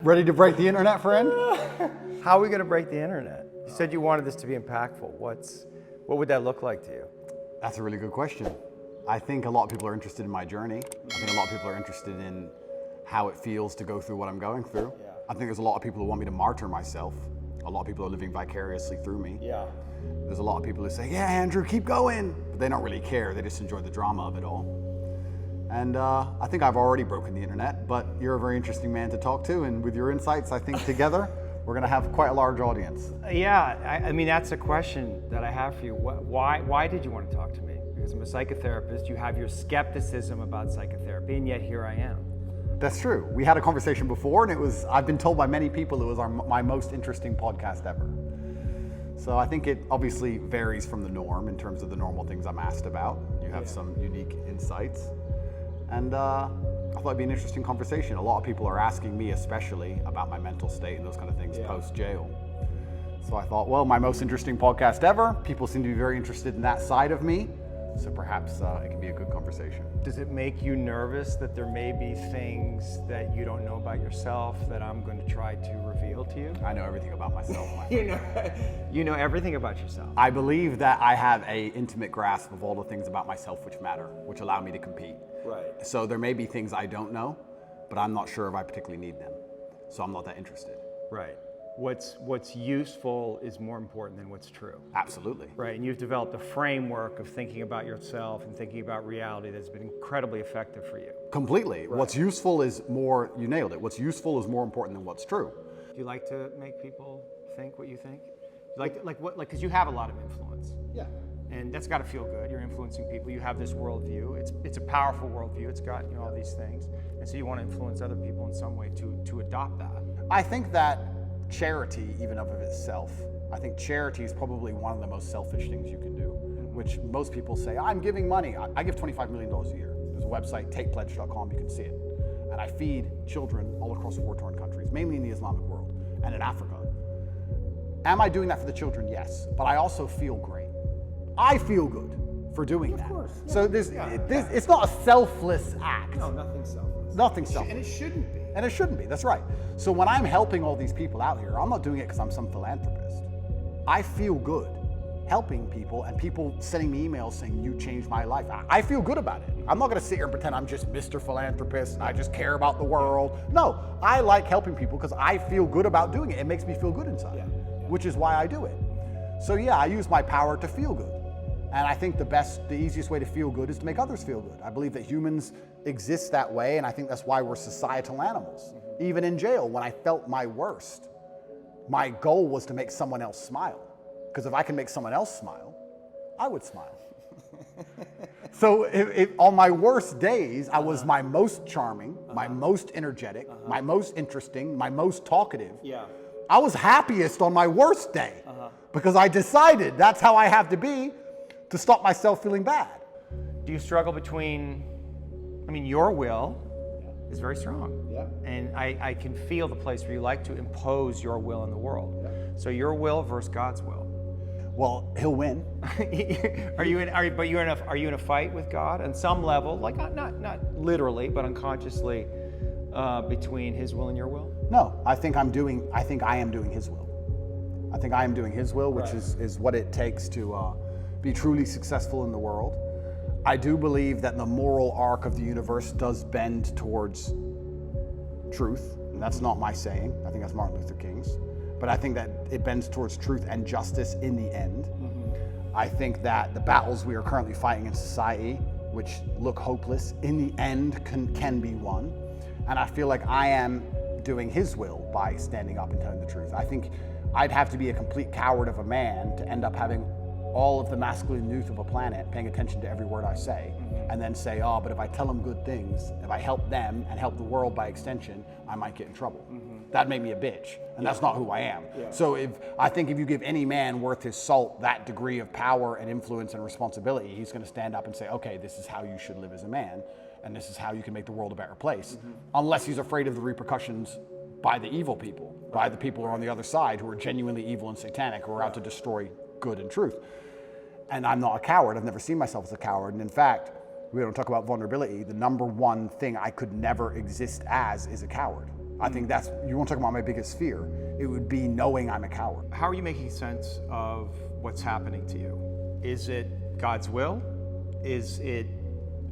Ready to break the internet, friend? How are we going to break the internet? You said you wanted this to be impactful. What would that look like to you? That's a really good question. I think a lot of people are interested in my journey. I think a lot of people are interested in how it feels to go through what I'm going through. Yeah. I think there's a lot of people who want me to martyr myself. A lot of people are living vicariously through me. Yeah. There's a lot of people who say, yeah, Andrew, keep going. But they don't really care. They just enjoy the drama of it all. And I think I've already broken the internet, but you're a very interesting man to talk to. And with your insights, I think together, we're going to have quite a large audience. Yeah, I mean, that's a question that I have for you. Why did you want to talk to me? Because I'm a psychotherapist. You have your skepticism about psychotherapy, and yet here I am. That's true. We had a conversation before, and I've been told by many people it was my most interesting podcast ever. So I think it obviously varies from the norm in terms of the normal things I'm asked about. You have some unique insights. And I thought it'd be an interesting conversation. A lot of people are asking me especially about my mental state and those kind of things post-jail. So I thought, well, my most interesting podcast ever. People seem to be very interested in that side of me. So perhaps it can be a good conversation. Does it make you nervous that there may be things that you don't know about yourself that I'm going to try to reveal to you? I know everything about myself. My friend. You know everything about yourself. I believe that I have an intimate grasp of all the things about myself which matter, which allow me to compete. Right. So there may be things I don't know, but I'm not sure if I particularly need them. So I'm not that interested. Right. What's useful is more important than what's true. Absolutely. Right, and you've developed a framework of thinking about yourself and thinking about reality that's been incredibly effective for you. Completely. Right. What's useful is more, you nailed it. What's useful is more important than what's true. Do you like to make people think what you think? Because you have a lot of influence. Yeah. And that's got to feel good. You're influencing people. You have this worldview. It's a powerful worldview. It's got all these things, and so you want to influence other people in some way to adopt that. I think that charity, even of itself, I think charity is probably one of the most selfish things you can do. Which most people say, I'm giving money. I give $25 million a year. There's a website, tatepledge.com. You can see it, and I feed children all across war-torn countries, mainly in the Islamic world and in Africa. Am I doing that for the children? Yes, but I also feel great. I feel good for doing that. Of course. Yeah. So it's not a selfless act. No, nothing selfless. Nothing selfless. And it shouldn't be. And it shouldn't be, that's right. So when I'm helping all these people out here, I'm not doing it because I'm some philanthropist. I feel good helping people and people sending me emails saying, you changed my life. I feel good about it. I'm not gonna sit here and pretend I'm just Mr. Philanthropist and I just care about the world. No, I like helping people because I feel good about doing it. It makes me feel good inside, which is why I do it. So yeah, I use my power to feel good. And I think the easiest way to feel good is to make others feel good. I believe that humans exist that way, and I think that's why we're societal animals. Even in jail, when I felt my worst, my goal was to make someone else smile. Because if I can make someone else smile, I would smile. So if on my worst days, I was my most charming, my most energetic, my most interesting, my most talkative. Yeah. I was happiest on my worst day because I decided that's how I have to be to stop myself feeling bad. Do you struggle between, your will is very strong. Yeah. And I can feel the place where you like to impose your will in the world. Yeah. So your will versus God's will. Well, he'll win. Are you in a fight with God on some level, like not literally, but unconsciously, between his will and your will? No, I think I am doing his will. I think I am doing his will, which is what it takes to be truly successful in the world. I do believe that the moral arc of the universe does bend towards truth. And that's not my saying. I think that's Martin Luther King's. But I think that it bends towards truth and justice in the end. Mm-hmm. I think that the battles we are currently fighting in society, which look hopeless, in the end can be won. And I feel like I am doing his will by standing up and telling the truth. I think I'd have to be a complete coward of a man to end up having all of the masculine youth of a planet paying attention to every word I say, and then say, oh, but if I tell them good things, if I help them and help the world by extension, I might get in trouble. That'd make me a bitch, and that's not who I am. Yeah. So I think if you give any man worth his salt that degree of power and influence and responsibility, he's gonna stand up and say, okay, this is how you should live as a man, and this is how you can make the world a better place. Unless he's afraid of the repercussions by the evil people, by the people who are on the other side who are genuinely evil and satanic, who are out to destroy good and truth. And I'm not a coward. I've never seen myself as a coward. And in fact, we don't talk about vulnerability. The number one thing I could never exist as is a coward. I think that's, you want to talk about my biggest fear, it would be knowing I'm a coward. How are you making sense of what's happening to you? Is it God's will? Is it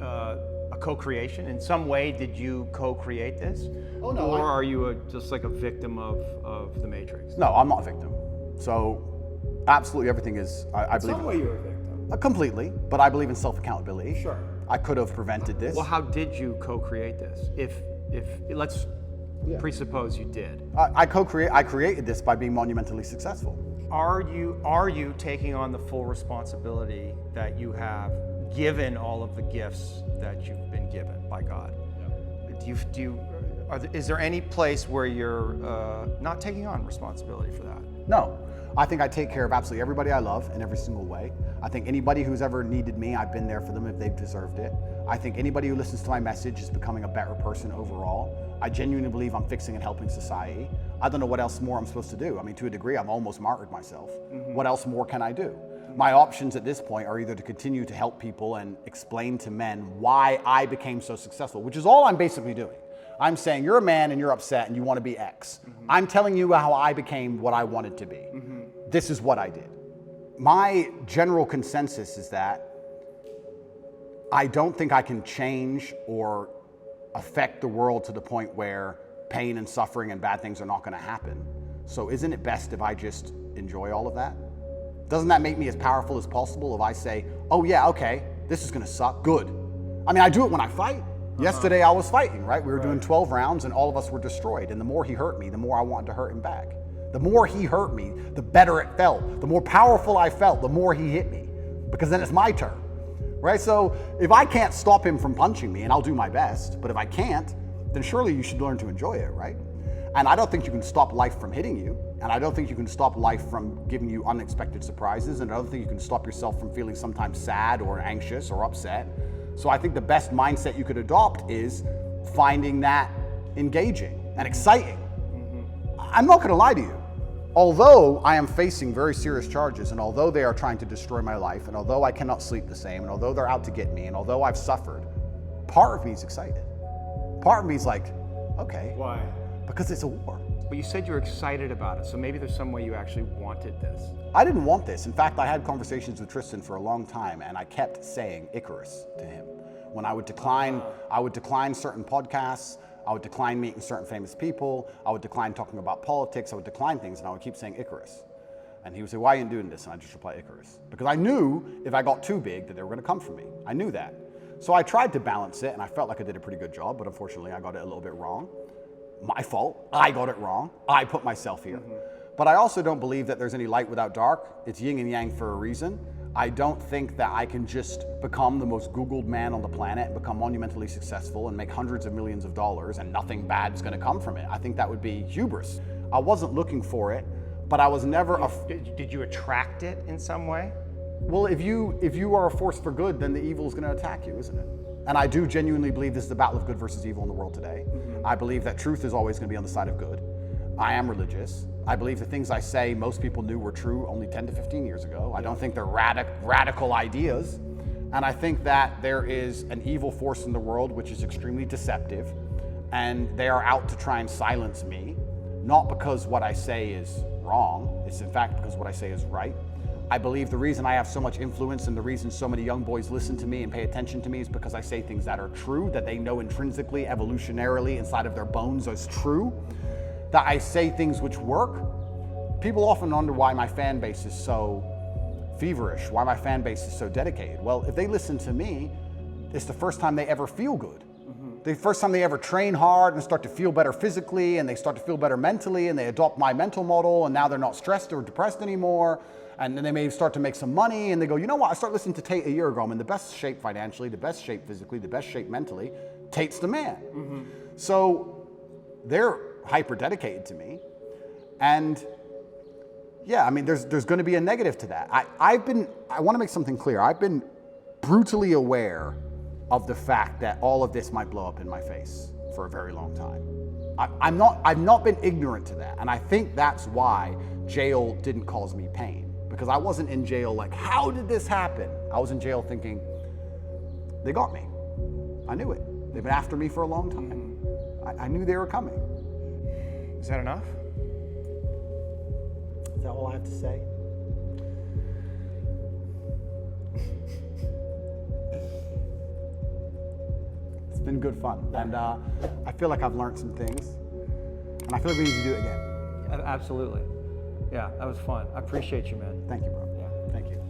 a co-creation? In some way, did you co-create this? Oh, no. Or are you just like a victim of the Matrix? No, I'm not a victim. So absolutely everything is, I believe. In some way you're a victim. Completely, but I believe in self-accountability. Sure. I could have prevented this. Well, how did you co-create this? If let's presuppose you did. I created this by being monumentally successful. Are you taking on the full responsibility that you have given all of the gifts that you've been given by God? Yeah. Is there any place where you're not taking on responsibility for that? No. I think I take care of absolutely everybody I love in every single way. I think anybody who's ever needed me, I've been there for them if they've deserved it. I think anybody who listens to my message is becoming a better person overall. I genuinely believe I'm fixing and helping society. I don't know what else more I'm supposed to do. I mean, to a degree, I've almost martyred myself. Mm-hmm. What else more can I do? My options at this point are either to continue to help people and explain to men why I became so successful, which is all I'm basically doing. I'm saying you're a man and you're upset and you want to be X. Mm-hmm. I'm telling you how I became what I wanted to be. Mm-hmm. This is what I did. My general consensus is that I don't think I can change or affect the world to the point where pain and suffering and bad things are not going to happen. So isn't it best if I just enjoy all of that? Doesn't that make me as powerful as possible if I say, oh yeah, okay, this is going to suck, good. I mean, I do it when I fight. Yesterday I was fighting, right? We were doing 12 rounds and all of us were destroyed. And the more he hurt me, the more I wanted to hurt him back. The more he hurt me, the better it felt. The more powerful I felt, the more he hit me. Because then it's my turn, right? So if I can't stop him from punching me, and I'll do my best, but if I can't, then surely you should learn to enjoy it, right? And I don't think you can stop life from hitting you. And I don't think you can stop life from giving you unexpected surprises. And I don't think you can stop yourself from feeling sometimes sad or anxious or upset. So I think the best mindset you could adopt is finding that engaging and exciting. Mm-hmm. I'm not going to lie to you. Although I am facing very serious charges, and although they are trying to destroy my life, and although I cannot sleep the same, and although they're out to get me, and although I've suffered, part of me is excited. Part of me is like, okay. Why? Because it's a war. But you said you were excited about it, so maybe there's some way you actually wanted this. I didn't want this. In fact, I had conversations with Tristan for a long time, and I kept saying Icarus to him. When I would decline certain podcasts, I would decline meeting certain famous people, I would decline talking about politics, I would decline things, and I would keep saying Icarus. And he would say, why are you doing this? And I just reply Icarus. Because I knew if I got too big that they were going to come for me. I knew that. So I tried to balance it, and I felt like I did a pretty good job, but unfortunately I got it a little bit wrong. My fault. I got it wrong. I put myself here. Mm-hmm. But I also don't believe that there's any light without dark. It's yin and yang for a reason. I don't think that I can just become the most Googled man on the planet and become monumentally successful and make hundreds of millions of dollars and nothing bad is going to come from it. I think that would be hubris. I wasn't looking for it, but I was never Did you attract it in some way? Well, if you are a force for good, then the evil is going to attack you, isn't it? And I do genuinely believe this is the battle of good versus evil in the world today. Mm-hmm. I believe that truth is always going to be on the side of good. I am religious. I believe the things I say most people knew were true only 10 to 15 years ago. I don't think they're radical ideas. And I think that there is an evil force in the world which is extremely deceptive. And they are out to try and silence me, not because what I say is wrong. It's in fact because what I say is right. I believe the reason I have so much influence and the reason so many young boys listen to me and pay attention to me is because I say things that are true, that they know intrinsically, evolutionarily, inside of their bones as true, that I say things which work. People often wonder why my fan base is so feverish, why my fan base is so dedicated. Well, if they listen to me, it's the first time they ever feel good. Mm-hmm. The first time they ever train hard and start to feel better physically, and they start to feel better mentally, and they adopt my mental model, and now they're not stressed or depressed anymore. And then they may start to make some money, and they go, you know what, I started listening to Tate a year ago. I'm in the best shape financially, the best shape physically, the best shape mentally. Tate's the man. Mm-hmm. So they're hyper dedicated to me. And yeah, I mean, there's going to be a negative to that. I want to make something clear. I've been brutally aware of the fact that all of this might blow up in my face for a very long time. I've not been ignorant to that. And I think that's why jail didn't cause me pain. Because I wasn't in jail like, how did this happen? I was in jail thinking, they got me. I knew it. They've been after me for a long time. I knew they were coming. Is that enough? Is that all I have to say? It's been good fun, and I feel like I've learned some things, and I feel like we need to do it again. Absolutely. Yeah, that was fun. I appreciate you, man. Thank you, bro. Yeah. Thank you.